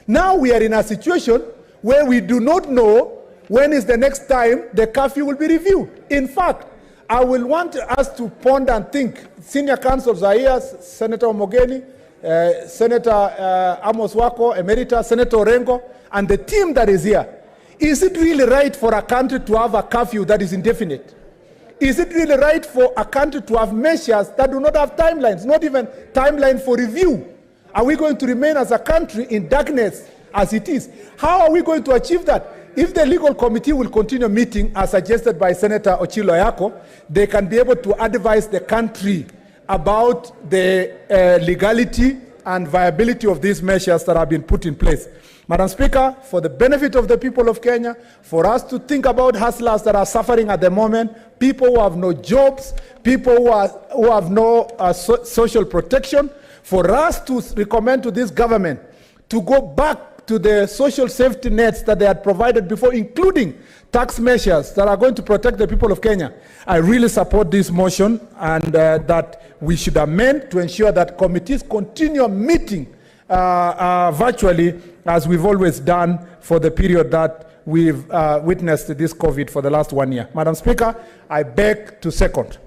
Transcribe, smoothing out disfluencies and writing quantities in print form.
Now we are in a situation where we do not know when is the next time the curfew will be reviewed. In fact, I will want us to ponder and think. Senior counsels are here, Senator Mogeni, Senator Amos Wako, Emerita, Senator Orengo, and the team that is here. Is it really right for a country to have a curfew that is indefinite? Is it really right for a country to have measures that do not have timelines, not even timeline for review? Are we going to remain as a country in darkness as it is? How are we going to achieve that? If the legal committee will continue meeting, as suggested by Senator Ochilo Ayako, they can be able to advise the country about the legality and viability of these measures that have been put in place. Madam Speaker, for the benefit of the people of Kenya, for us to think about hustlers that are suffering at the moment, people who have no jobs, people who have no social protection, for us to recommend to this government to go back to the social safety nets that they had provided before, including tax measures that are going to protect the people of Kenya. I really support this motion, and that we should amend to ensure that committees continue meeting virtually, as we've always done for the period that we've witnessed this COVID for the last 1 year. Madam Speaker, I beg to second.